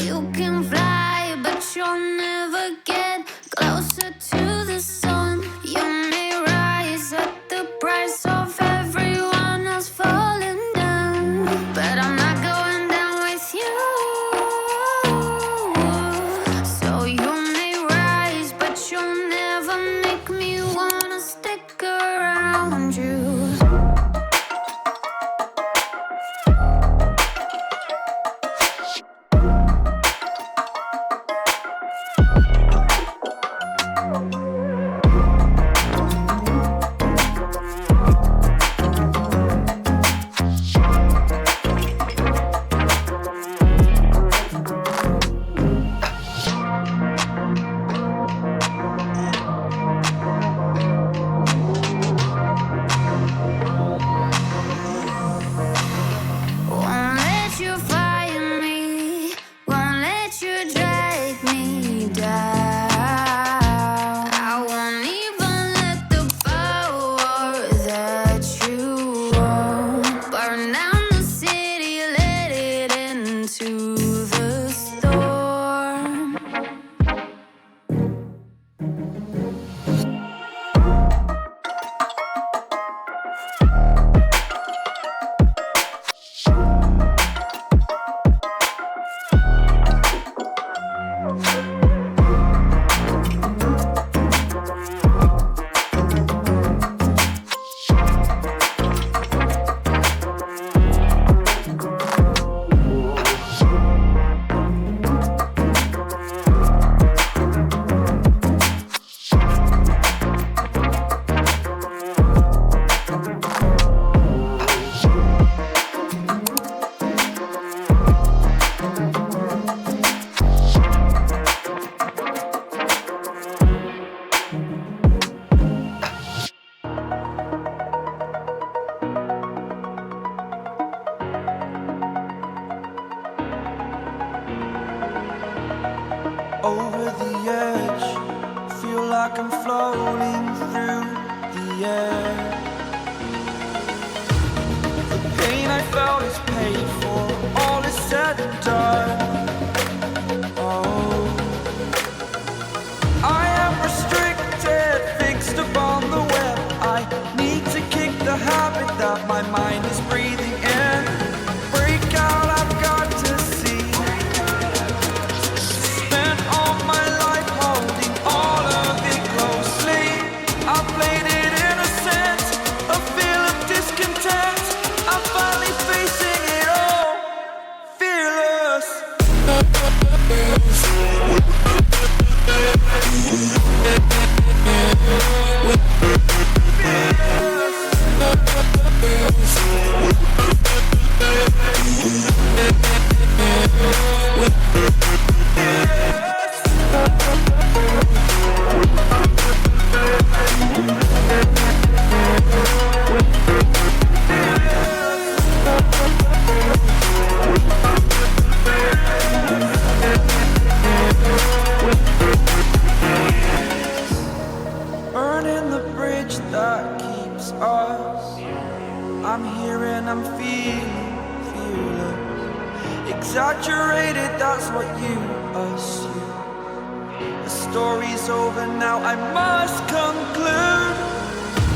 You can fly, but you'll never get closer to the sun. You may rise at the price of everyone else falling down, but I'm not going down with you. So you may rise, but you'll never make me wanna stick around you. Won't let you fire me, won't let you drag me down. I won't even let the power that you own burn down the city, let it into the storm. Over the edge, feel like I'm floating through the air. The pain I felt is paid for, all is said and done. Oh, I am restricted, fixed upon the web. I need to kick the habit that my mind is breathing in. Break out, I've got to see. Spent all my life holding all of it closely. I played it innocent, a feel of discontent. I'm finally facing it all, fearless. Burning the bridge that keeps us. I'm here and I'm feeling fearless. Exaggerated, that's what you assume. The story's over now, I must conclude.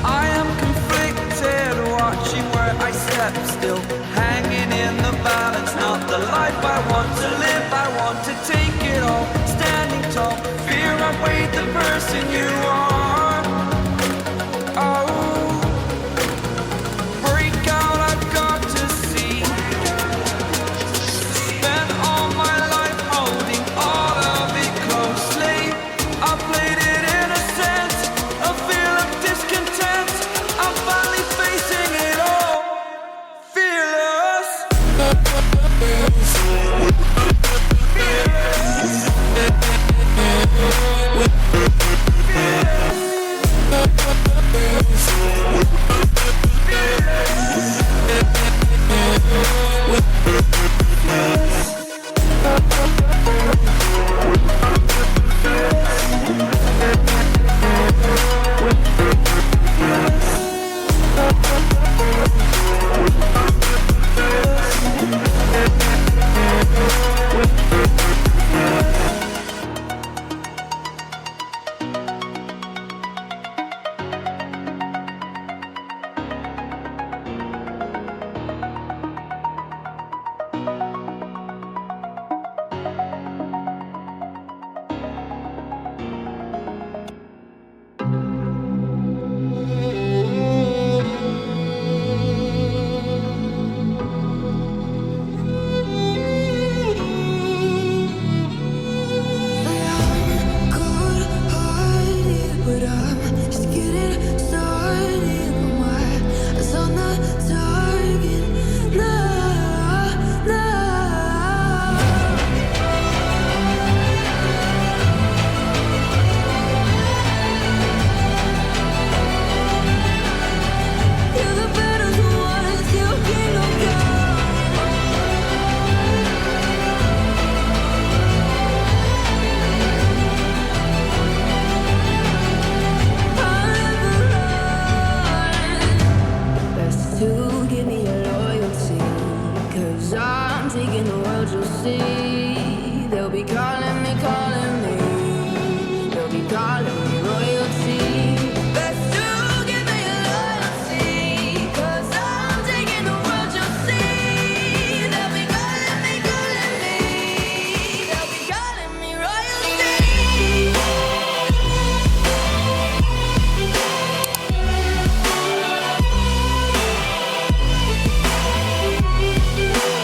I am conflicted, watching where I step still, hanging in the balance. Not the life I want to live, I want to take it all. Standing tall, fear I weighed the person you are. Oh, break out, I've got to see. Spent all my life holding all of it closely. I played it innocent, a feel of discontent. I'm finally facing it all, fearless. With to give me your loyalty. Cause I'm taking the world, you'll see. They'll be calling me, calling me. They'll be calling me royalty. Best to give me your loyalty. Cause I'm taking the world, you'll see. They'll be calling me, calling me. They'll be calling me royalty.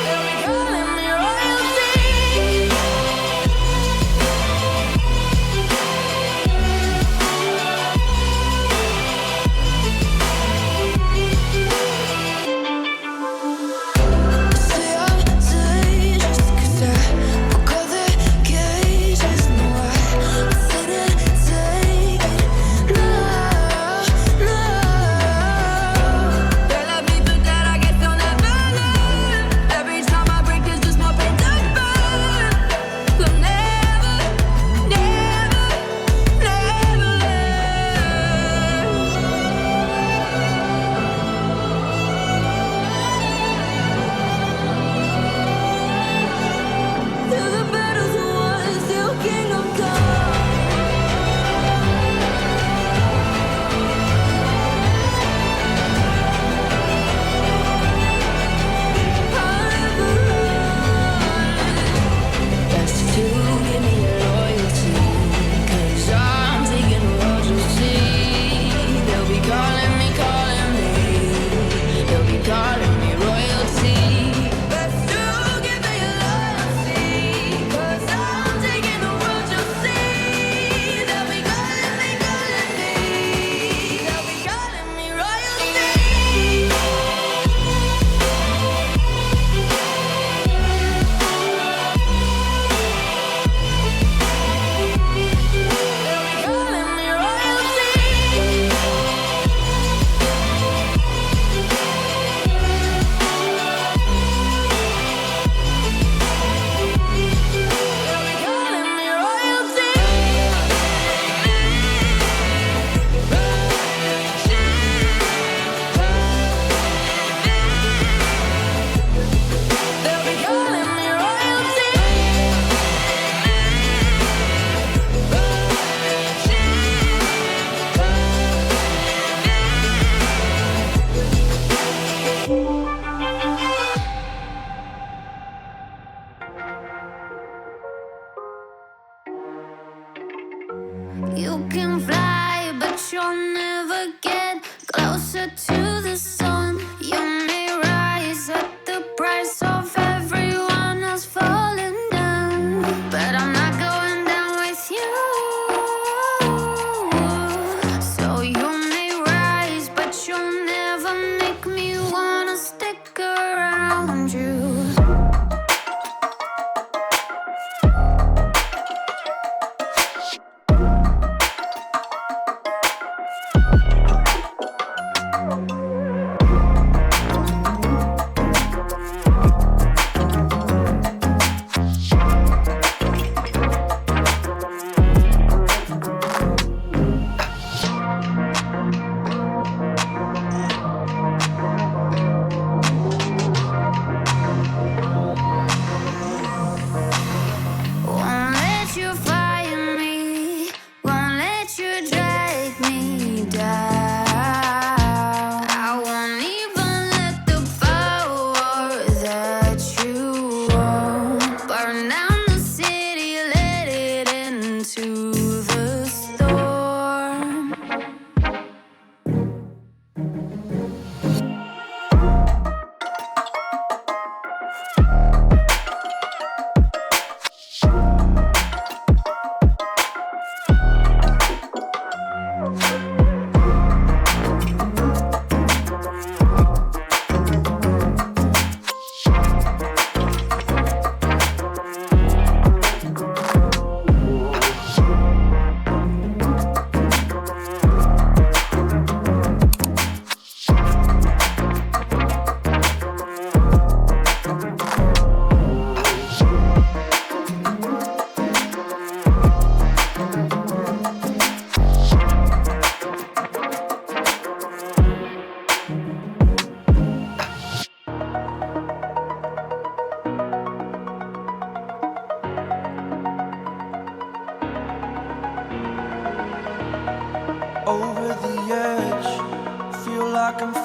They'll be calling me royalty.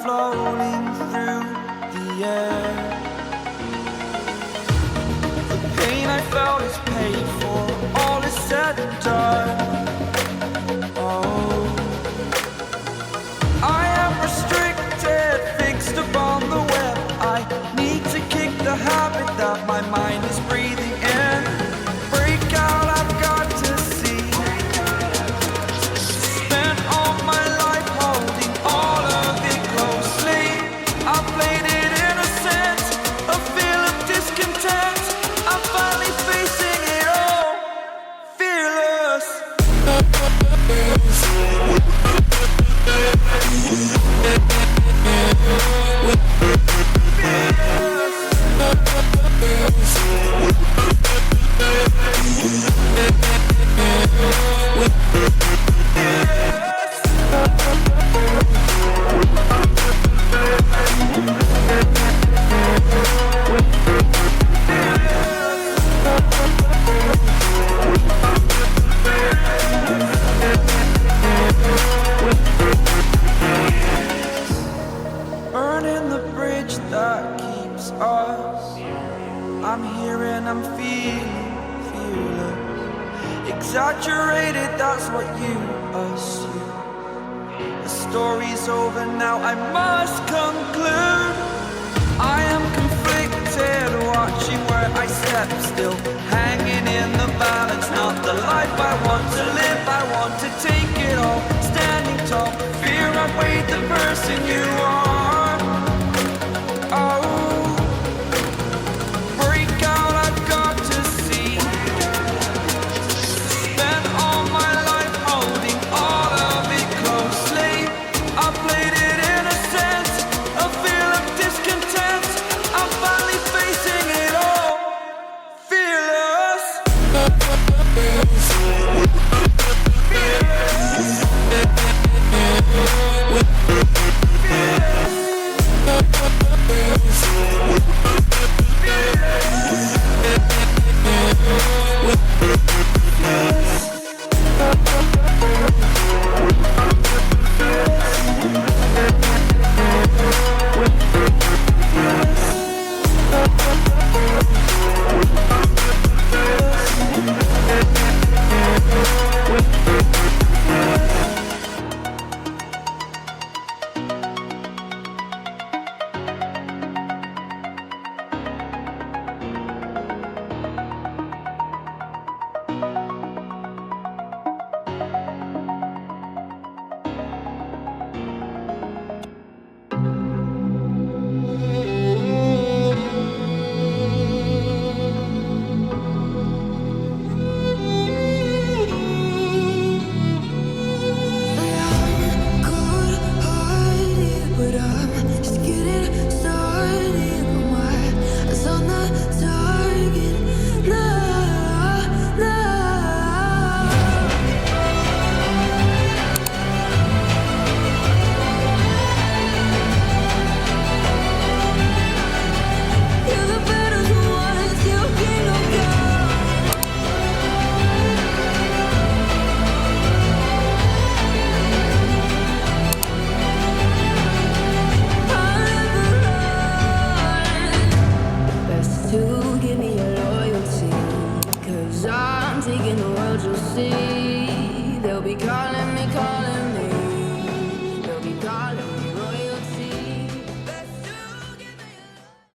floating through the air. The pain I felt is paid for, all is said and done. Oh, I am restricted, fixed upon the web. I need to kick the habit that my mind is breathing in. Break out, I've got to see. Spent all my life holding all of it closely. I played it innocent, a feel of discontent. I'm finally facing it all, fearless. Burning the bridge that keeps us. I'm here and I'm feeling fearless. Exaggerated, that's what you assume. The story's over now, I must conclude. I am conflicted, watching where I step still.